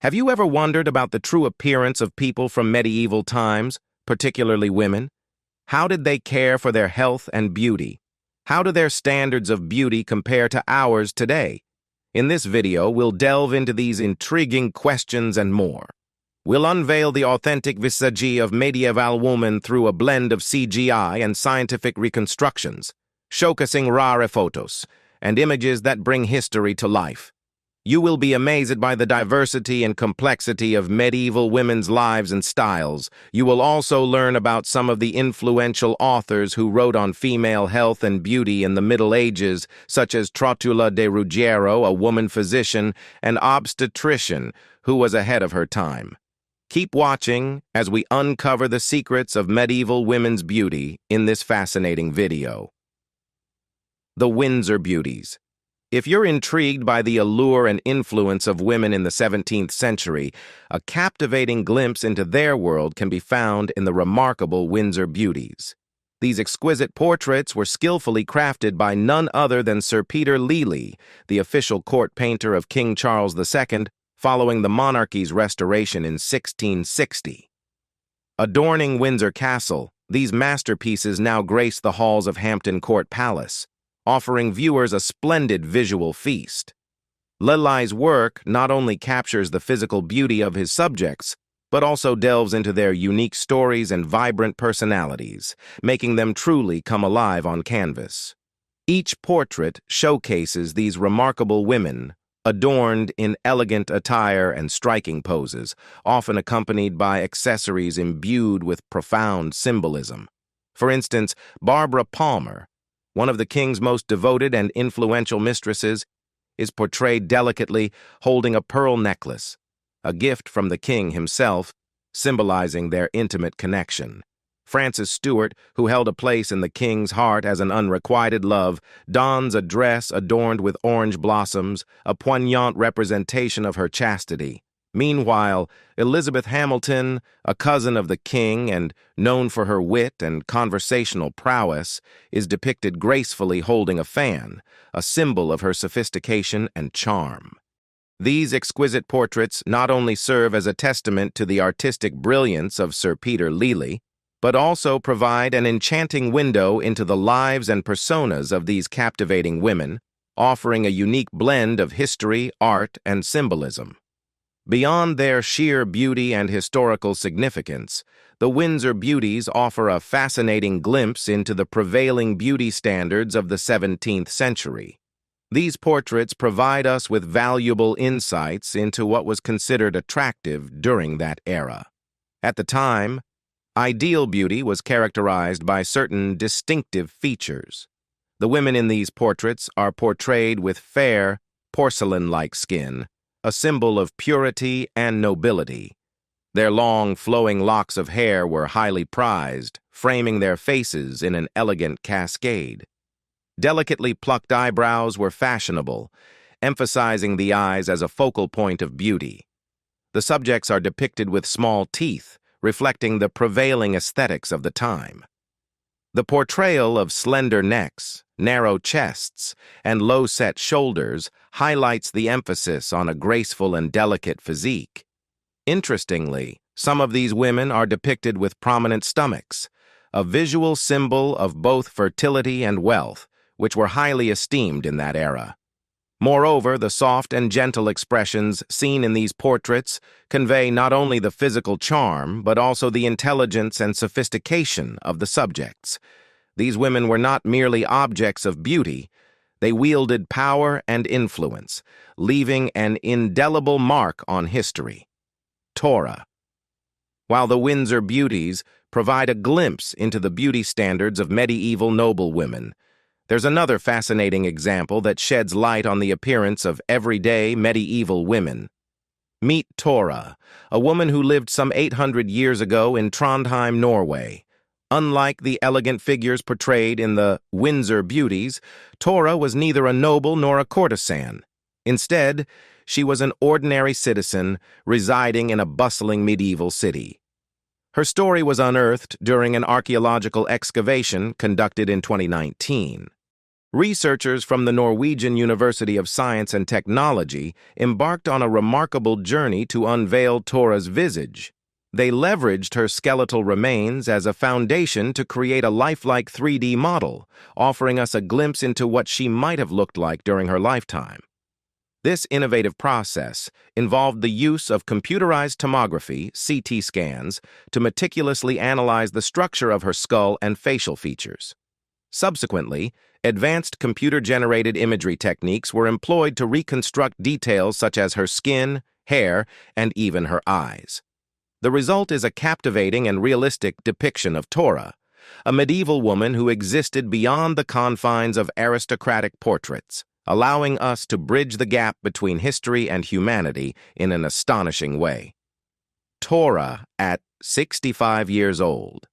Have you ever wondered about the true appearance of people from medieval times, particularly women? How did they care for their health and beauty? How do their standards of beauty compare to ours today? In this video, we'll delve into these intriguing questions and more. We'll unveil the authentic visage of medieval women through a blend of CGI and scientific reconstructions, showcasing rare photos and images that bring history to life. You will be amazed by the diversity and complexity of medieval women's lives and styles. You will also learn about some of the influential authors who wrote on female health and beauty in the Middle Ages, such as Trotula de Ruggiero, a woman physician, and obstetrician who was ahead of her time. Keep watching as we uncover the secrets of medieval women's beauty in this fascinating video. The Windsor Beauties. If you're intrigued by the allure and influence of women in the 17th century, a captivating glimpse into their world can be found in the remarkable Windsor Beauties. These exquisite portraits were skillfully crafted by none other than Sir Peter Lely, the official court painter of King Charles II, following the monarchy's restoration in 1660. Adorning Windsor Castle, these masterpieces now grace the halls of Hampton Court Palace, offering viewers a splendid visual feast. Lely's work not only captures the physical beauty of his subjects, but also delves into their unique stories and vibrant personalities, making them truly come alive on canvas. Each portrait showcases these remarkable women, adorned in elegant attire and striking poses, often accompanied by accessories imbued with profound symbolism. For instance, Barbara Palmer, one of the king's most devoted and influential mistresses, is portrayed delicately holding a pearl necklace, a gift from the king himself, symbolizing their intimate connection. Frances Stuart, who held a place in the king's heart as an unrequited love, dons a dress adorned with orange blossoms, a poignant representation of her chastity. Meanwhile, Elizabeth Hamilton, a cousin of the king and known for her wit and conversational prowess, is depicted gracefully holding a fan, a symbol of her sophistication and charm. These exquisite portraits not only serve as a testament to the artistic brilliance of Sir Peter Lely, but also provide an enchanting window into the lives and personas of these captivating women, offering a unique blend of history, art, and symbolism. Beyond their sheer beauty and historical significance, the Windsor Beauties offer a fascinating glimpse into the prevailing beauty standards of the 17th century. These portraits provide us with valuable insights into what was considered attractive during that era. At the time, ideal beauty was characterized by certain distinctive features. The women in these portraits are portrayed with fair, porcelain-like skin, a symbol of purity and nobility. Their long, flowing locks of hair were highly prized, framing their faces in an elegant cascade. Delicately plucked eyebrows were fashionable, emphasizing the eyes as a focal point of beauty. The subjects are depicted with small teeth, reflecting the prevailing aesthetics of the time. The portrayal of slender necks, narrow chests, and low-set shoulders highlights the emphasis on a graceful and delicate physique. Interestingly, some of these women are depicted with prominent stomachs, a visual symbol of both fertility and wealth, which were highly esteemed in that era. Moreover, the soft and gentle expressions seen in these portraits convey not only the physical charm, but also the intelligence and sophistication of the subjects. These women were not merely objects of beauty, they wielded power and influence, leaving an indelible mark on history. Torah. While the Windsor Beauties provide a glimpse into the beauty standards of medieval noblewomen, there's another fascinating example that sheds light on the appearance of everyday medieval women. Meet Torah, a woman who lived some 800 years ago in Trondheim, Norway. Unlike the elegant figures portrayed in the Windsor Beauties, Torah was neither a noble nor a courtesan. Instead, she was an ordinary citizen residing in a bustling medieval city. Her story was unearthed during an archaeological excavation conducted in 2019. Researchers from the Norwegian University of Science and Technology embarked on a remarkable journey to unveil Torah's visage. They leveraged her skeletal remains as a foundation to create a lifelike 3D model, offering us a glimpse into what she might have looked like during her lifetime. This innovative process involved the use of computerized tomography, CT scans, to meticulously analyze the structure of her skull and facial features. Subsequently, advanced computer-generated imagery techniques were employed to reconstruct details such as her skin, hair, and even her eyes. The result is a captivating and realistic depiction of Torah, a medieval woman who existed beyond the confines of aristocratic portraits, allowing us to bridge the gap between history and humanity in an astonishing way. Torah at 65 years old.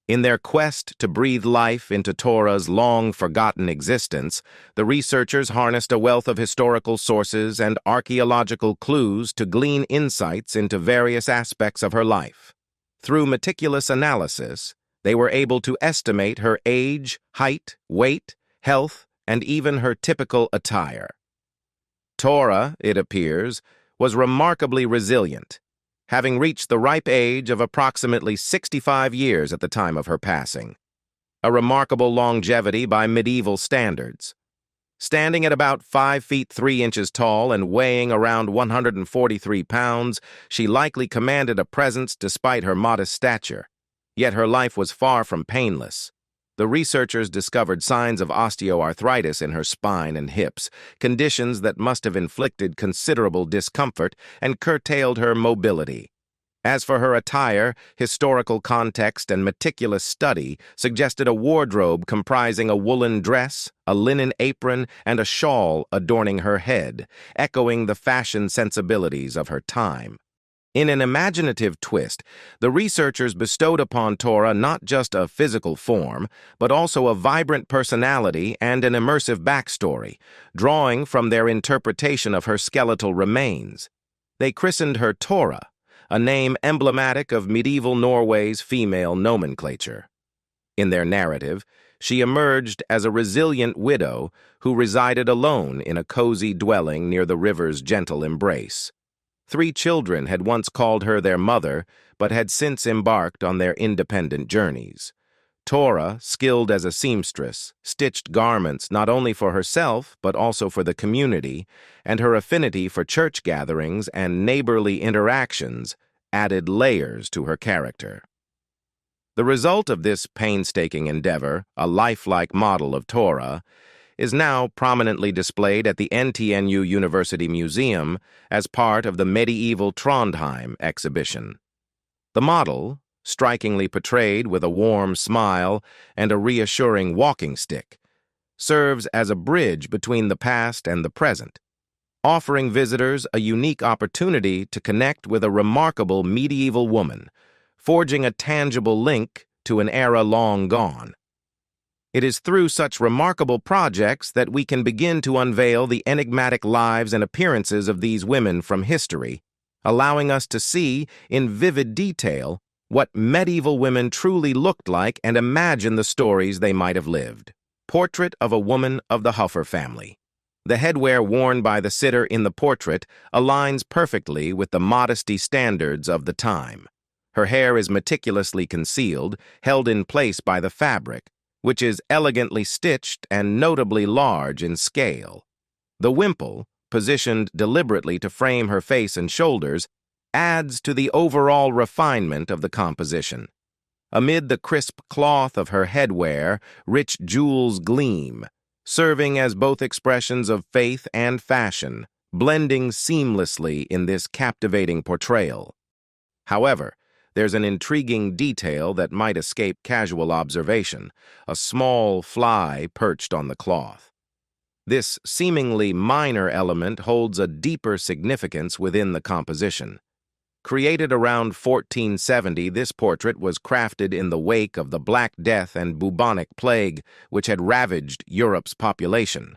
In their quest to breathe life into Torah's long-forgotten existence, the researchers harnessed a wealth of historical sources and archaeological clues to glean insights into various aspects of her life. Through meticulous analysis, they were able to estimate her age, height, weight, health, and even her typical attire. Torah, it appears, was remarkably resilient, having reached the ripe age of approximately 65 years at the time of her passing, a remarkable longevity by medieval standards. Standing at about 5 feet 3 inches tall and weighing around 143 pounds, she likely commanded a presence despite her modest stature. Yet her life was far from painless. The researchers discovered signs of osteoarthritis in her spine and hips, conditions that must have inflicted considerable discomfort and curtailed her mobility. As for her attire, historical context and meticulous study suggested a wardrobe comprising a woolen dress, a linen apron, and a shawl adorning her head, echoing the fashion sensibilities of her time. In an imaginative twist, the researchers bestowed upon Torah not just a physical form, but also a vibrant personality and an immersive backstory, drawing from their interpretation of her skeletal remains. They christened her Torah, a name emblematic of medieval Norway's female nomenclature. In their narrative, she emerged as a resilient widow who resided alone in a cozy dwelling near the river's gentle embrace. 3 children had once called her their mother, but had since embarked on their independent journeys. Torah, skilled as a seamstress, stitched garments not only for herself but also for the community, and her affinity for church gatherings and neighborly interactions added layers to her character. The result of this painstaking endeavor, a lifelike model of Torah, is now prominently displayed at the NTNU University Museum as part of the Medieval Trondheim exhibition. The model, strikingly portrayed with a warm smile and a reassuring walking stick, serves as a bridge between the past and the present, offering visitors a unique opportunity to connect with a remarkable medieval woman, forging a tangible link to an era long gone. It is through such remarkable projects that we can begin to unveil the enigmatic lives and appearances of these women from history, allowing us to see, in vivid detail, what medieval women truly looked like and imagine the stories they might have lived. Portrait of a woman of the Huffer family. The headwear worn by the sitter in the portrait aligns perfectly with the modesty standards of the time. Her hair is meticulously concealed, held in place by the fabric, which is elegantly stitched and notably large in scale. The wimple, positioned deliberately to frame her face and shoulders, adds to the overall refinement of the composition. Amid the crisp cloth of her headwear, rich jewels gleam, serving as both expressions of faith and fashion, blending seamlessly in this captivating portrayal. However, there's an intriguing detail that might escape casual observation, a small fly perched on the cloth. This seemingly minor element holds a deeper significance within the composition. Created around 1470, this portrait was crafted in the wake of the Black Death and bubonic plague which had ravaged Europe's population.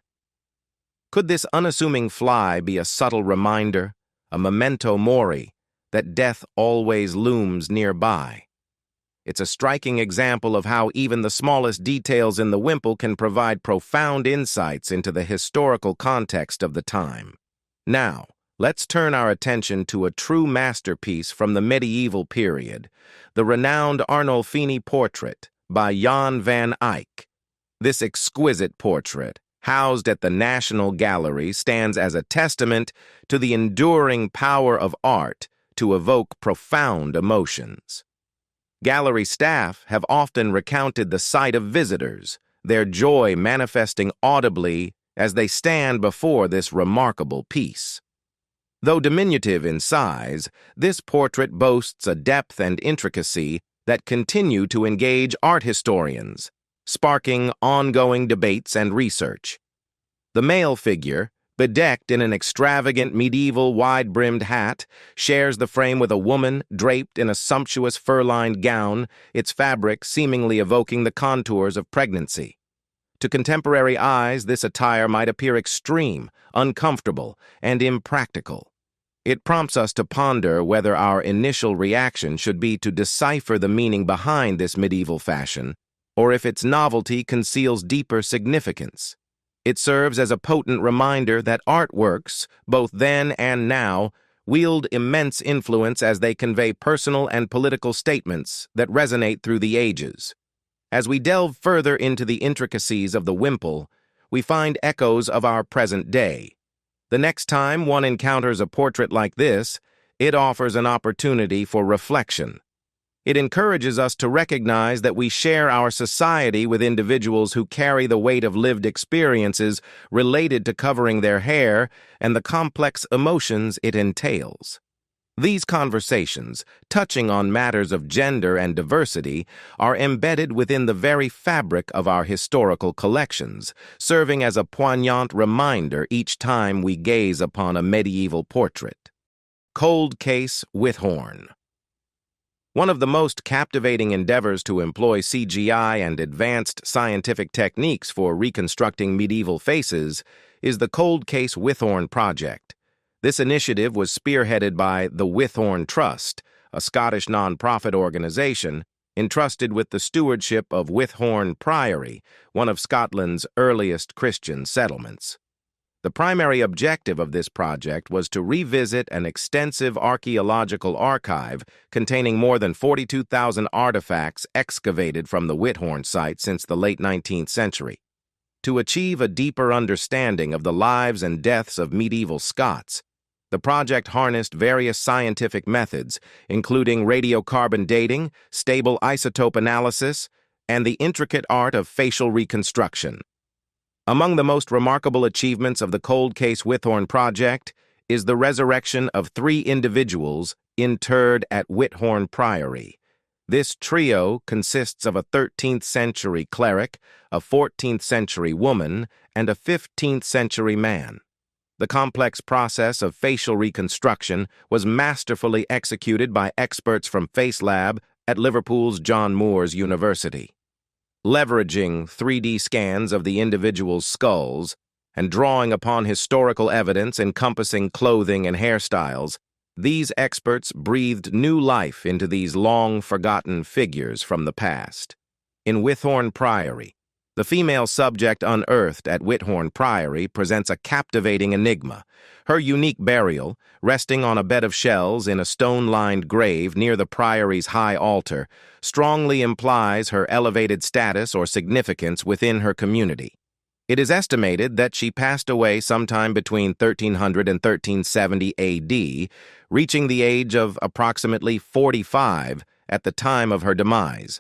Could this unassuming fly be a subtle reminder, a memento mori, that death always looms nearby? It's a striking example of how even the smallest details in the wimple can provide profound insights into the historical context of the time. Now, let's turn our attention to a true masterpiece from the medieval period, the renowned Arnoldi Portrait by Jan van Eyck. This exquisite portrait, housed at the National Gallery, stands as a testament to the enduring power of art to evoke profound emotions. Gallery staff have often recounted the sight of visitors, their joy manifesting audibly as they stand before this remarkable piece. Though diminutive in size, this portrait boasts a depth and intricacy that continue to engage art historians, sparking ongoing debates and research. The male figure, bedecked in an extravagant medieval wide-brimmed hat, shares the frame with a woman draped in a sumptuous fur-lined gown, its fabric seemingly evoking the contours of pregnancy. To contemporary eyes, this attire might appear extreme, uncomfortable, and impractical. It prompts us to ponder whether our initial reaction should be to decipher the meaning behind this medieval fashion, or if its novelty conceals deeper significance. It serves as a potent reminder that artworks, both then and now, wield immense influence as they convey personal and political statements that resonate through the ages. As we delve further into the intricacies of the wimple, we find echoes of our present day. The next time one encounters a portrait like this, it offers an opportunity for reflection. It encourages us to recognize that we share our society with individuals who carry the weight of lived experiences related to covering their hair and the complex emotions it entails. These conversations, touching on matters of gender and diversity, are embedded within the very fabric of our historical collections, serving as a poignant reminder each time we gaze upon a medieval portrait. Cold Case Withorn. One of the most captivating endeavors to employ CGI and advanced scientific techniques for reconstructing medieval faces is the Cold Case Withorn project. This initiative was spearheaded by the Withorn Trust, a Scottish non-profit organization entrusted with the stewardship of Withorn Priory, one of Scotland's earliest Christian settlements. The primary objective of this project was to revisit an extensive archaeological archive containing more than 42,000 artifacts excavated from the Withorn site since the late 19th century. To achieve a deeper understanding of the lives and deaths of medieval Scots, the project harnessed various scientific methods, including radiocarbon dating, stable isotope analysis, and the intricate art of facial reconstruction. Among the most remarkable achievements of the Cold Case Withorn project is the resurrection of 3 individuals interred at Withorn Priory. This trio consists of a 13th-century cleric, a 14th-century woman, and a 15th-century man. The complex process of facial reconstruction was masterfully executed by experts from FaceLab at Liverpool's John Moores University. Leveraging 3D scans of the individuals' skulls and drawing upon historical evidence encompassing clothing and hairstyles, these experts breathed new life into these long-forgotten figures from the past. In Withorn Priory, the female subject unearthed at Withorn Priory presents a captivating enigma. Her unique burial, resting on a bed of shells in a stone-lined grave near the priory's high altar, strongly implies her elevated status or significance within her community. It is estimated that she passed away sometime between 1300 and 1370 AD, reaching the age of approximately 45 at the time of her demise.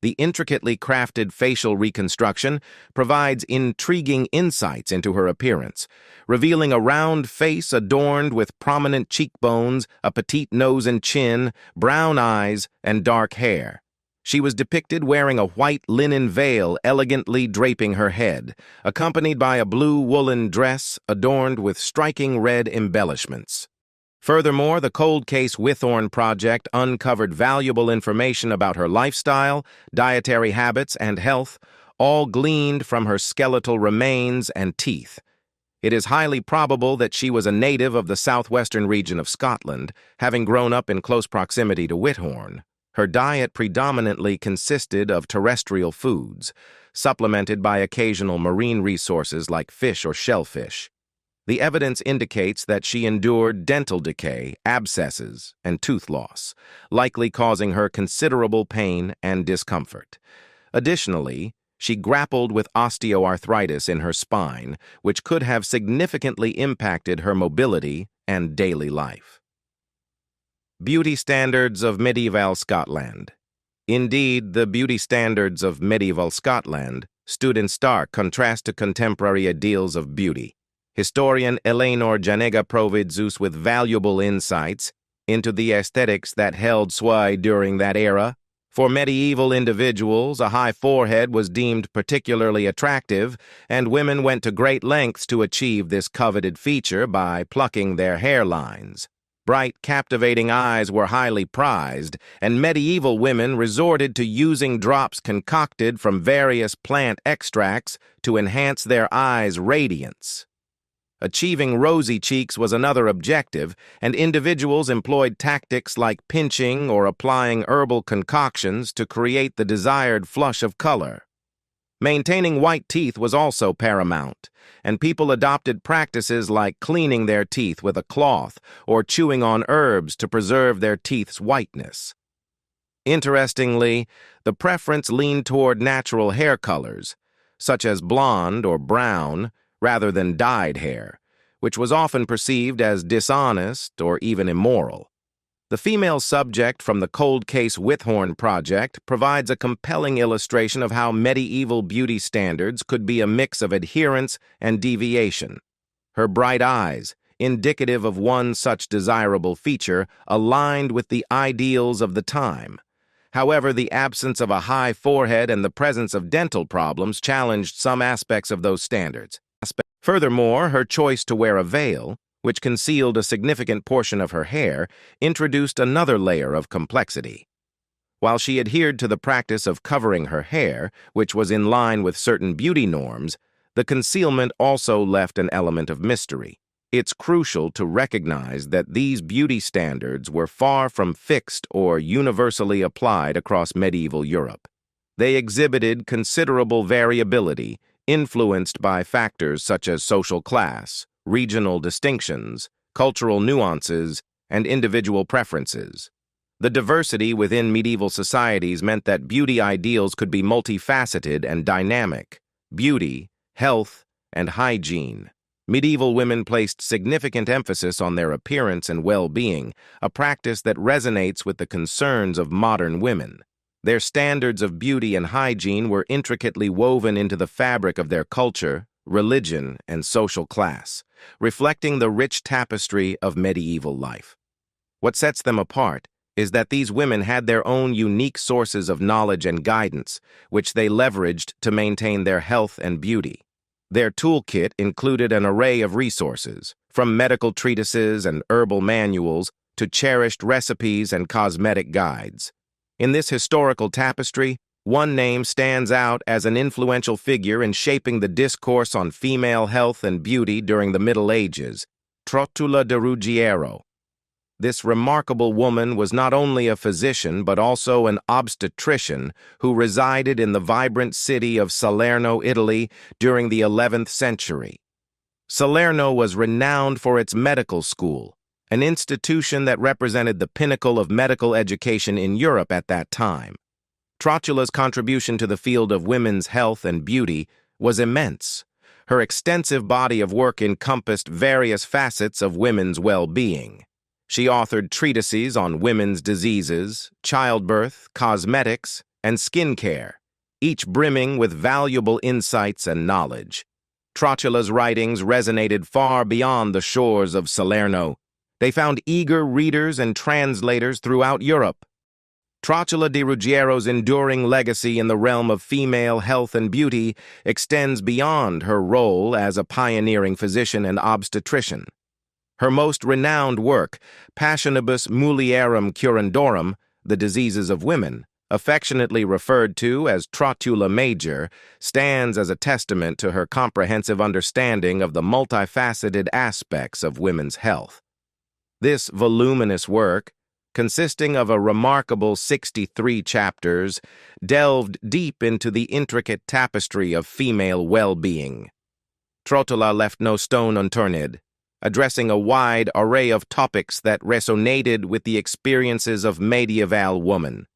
The intricately crafted facial reconstruction provides intriguing insights into her appearance, revealing a round face adorned with prominent cheekbones, a petite nose and chin, brown eyes, and dark hair. She was depicted wearing a white linen veil elegantly draping her head, accompanied by a blue woolen dress adorned with striking red embellishments. Furthermore, the Cold Case Withorn project uncovered valuable information about her lifestyle, dietary habits, and health, all gleaned from her skeletal remains and teeth. It is highly probable that she was a native of the southwestern region of Scotland, having grown up in close proximity to Withorn. Her diet predominantly consisted of terrestrial foods, supplemented by occasional marine resources like fish or shellfish. The evidence indicates that she endured dental decay, abscesses, and tooth loss, likely causing her considerable pain and discomfort. Additionally, she grappled with osteoarthritis in her spine, which could have significantly impacted her mobility and daily life. Beauty standards of medieval Scotland. Indeed, the beauty standards of medieval Scotland stood in stark contrast to contemporary ideals of beauty. Historian Eleanor Janega provides us with valuable insights into the aesthetics that held sway during that era. For medieval individuals, a high forehead was deemed particularly attractive, and women went to great lengths to achieve this coveted feature by plucking their hairlines. Bright, captivating eyes were highly prized, and medieval women resorted to using drops concocted from various plant extracts to enhance their eyes' radiance. Achieving rosy cheeks was another objective, and individuals employed tactics like pinching or applying herbal concoctions to create the desired flush of color. Maintaining white teeth was also paramount, and people adopted practices like cleaning their teeth with a cloth or chewing on herbs to preserve their teeth's whiteness. Interestingly, the preference leaned toward natural hair colors, such as blonde or brown, rather than dyed hair, which was often perceived as dishonest or even immoral. The female subject from the Cold Case Withorn project provides a compelling illustration of how medieval beauty standards could be a mix of adherence and deviation. Her bright eyes, indicative of one such desirable feature, aligned with the ideals of the time. However, the absence of a high forehead and the presence of dental problems challenged some aspects of those standards. Furthermore, her choice to wear a veil, which concealed a significant portion of her hair, introduced another layer of complexity. While she adhered to the practice of covering her hair, which was in line with certain beauty norms, the concealment also left an element of mystery. It's crucial to recognize that these beauty standards were far from fixed or universally applied across medieval Europe. They exhibited considerable variability, influenced by factors such as social class, regional distinctions, cultural nuances, and individual preferences. The diversity within medieval societies meant that beauty ideals could be multifaceted and dynamic. Beauty, health, and hygiene. Medieval women placed significant emphasis on their appearance and well-being, a practice that resonates with the concerns of modern women. Their standards of beauty and hygiene were intricately woven into the fabric of their culture, religion, and social class, reflecting the rich tapestry of medieval life. What sets them apart is that these women had their own unique sources of knowledge and guidance, which they leveraged to maintain their health and beauty. Their toolkit included an array of resources, from medical treatises and herbal manuals to cherished recipes and cosmetic guides. In this historical tapestry, one name stands out as an influential figure in shaping the discourse on female health and beauty during the Middle Ages, Trotula de Ruggiero. This remarkable woman was not only a physician but also an obstetrician who resided in the vibrant city of Salerno, Italy, during the 11th century. Salerno was renowned for its medical school, an institution that represented the pinnacle of medical education in Europe at that time. Trotula's contribution to the field of women's health and beauty was immense. Her extensive body of work encompassed various facets of women's well-being. She authored treatises on women's diseases, childbirth, cosmetics, and skincare, each brimming with valuable insights and knowledge. Trotula's writings resonated far beyond the shores of Salerno. They found eager readers and translators throughout Europe. Trotula de Ruggiero's enduring legacy in the realm of female health and beauty extends beyond her role as a pioneering physician and obstetrician. Her most renowned work, Passionibus Mulierum Curandorum, The Diseases of Women, affectionately referred to as Trotula Major, stands as a testament to her comprehensive understanding of the multifaceted aspects of women's health. This voluminous work, consisting of a remarkable 63 chapters, delved deep into the intricate tapestry of female well-being. Trotula left no stone unturned, addressing a wide array of topics that resonated with the experiences of medieval woman.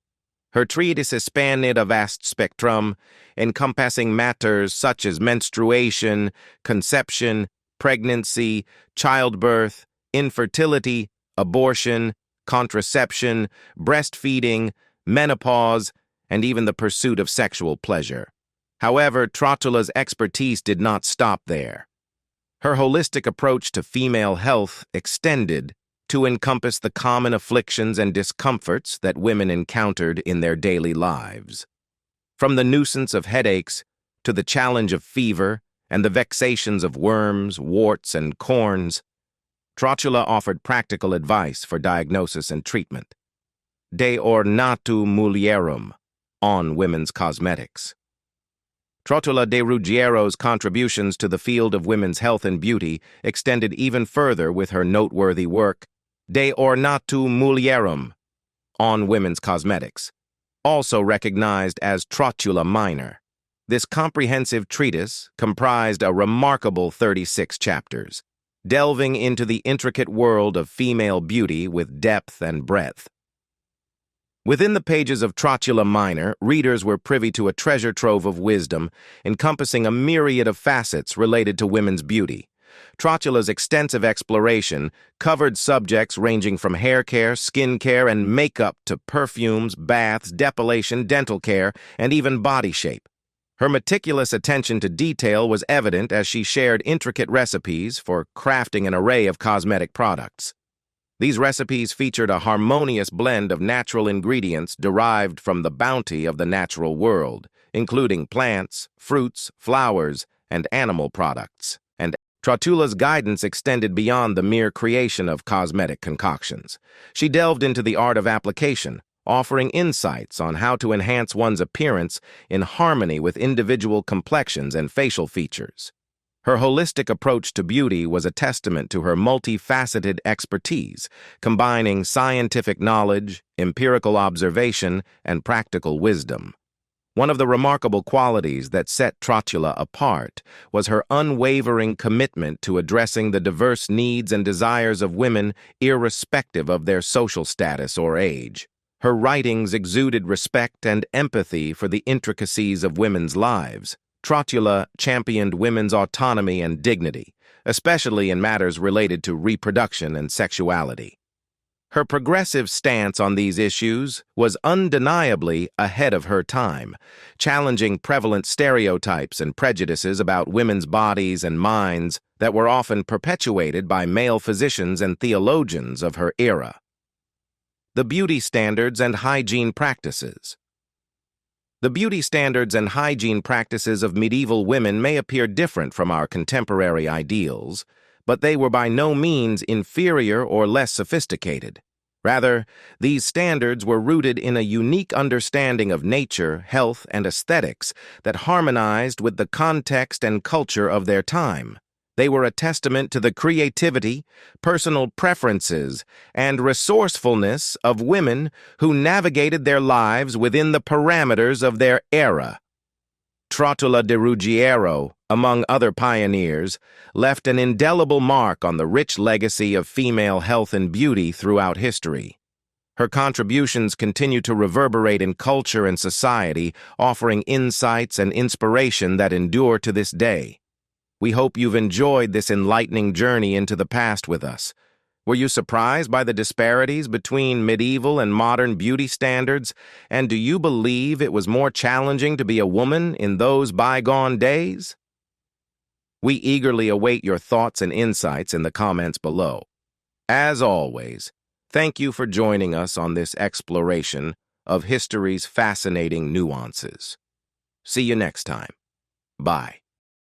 Her treatise spanned a vast spectrum, encompassing matters such as menstruation, conception, pregnancy, childbirth, infertility, abortion, contraception, breastfeeding, menopause, and even the pursuit of sexual pleasure. However, Trotula's expertise did not stop there. Her holistic approach to female health extended to encompass the common afflictions and discomforts that women encountered in their daily lives. From the nuisance of headaches to the challenge of fever and the vexations of worms, warts, and corns, Trotula offered practical advice for diagnosis and treatment. De ornatu mulierum, on women's cosmetics. Trotula de Ruggiero's contributions to the field of women's health and beauty extended even further with her noteworthy work, De ornatu mulierum, on women's cosmetics, also recognized as Trotula Minor. This comprehensive treatise comprised a remarkable 36 chapters, delving into the intricate world of female beauty with depth and breadth. Within the pages of Trotula Minor, readers were privy to a treasure trove of wisdom encompassing a myriad of facets related to women's beauty. Trotula's extensive exploration covered subjects ranging from hair care, skin care, and makeup to perfumes, baths, depilation, dental care, and even body shape. Her meticulous attention to detail was evident as she shared intricate recipes for crafting an array of cosmetic products. These recipes featured a harmonious blend of natural ingredients derived from the bounty of the natural world, including plants, fruits, flowers, and animal products. And Trotula's guidance extended beyond the mere creation of cosmetic concoctions. She delved into the art of application, offering insights on how to enhance one's appearance in harmony with individual complexions and facial features. Her holistic approach to beauty was a testament to her multifaceted expertise, combining scientific knowledge, empirical observation, and practical wisdom. One of the remarkable qualities that set Trotula apart was her unwavering commitment to addressing the diverse needs and desires of women irrespective of their social status or age. Her writings exuded respect and empathy for the intricacies of women's lives. Trotula championed women's autonomy and dignity, especially in matters related to reproduction and sexuality. Her progressive stance on these issues was undeniably ahead of her time, challenging prevalent stereotypes and prejudices about women's bodies and minds that were often perpetuated by male physicians and theologians of her era. The beauty standards and hygiene practices. The beauty standards and hygiene practices of medieval women may appear different from our contemporary ideals, but they were by no means inferior or less sophisticated. Rather, these standards were rooted in a unique understanding of nature, health, and aesthetics that harmonized with the context and culture of their time. They were a testament to the creativity, personal preferences, and resourcefulness of women who navigated their lives within the parameters of their era. Trotula de Ruggiero, among other pioneers, left an indelible mark on the rich legacy of female health and beauty throughout history. Her contributions continue to reverberate in culture and society, offering insights and inspiration that endure to this day. We hope you've enjoyed this enlightening journey into the past with us. Were you surprised by the disparities between medieval and modern beauty standards? And do you believe it was more challenging to be a woman in those bygone days? We eagerly await your thoughts and insights in the comments below. As always, thank you for joining us on this exploration of history's fascinating nuances. See you next time. Bye.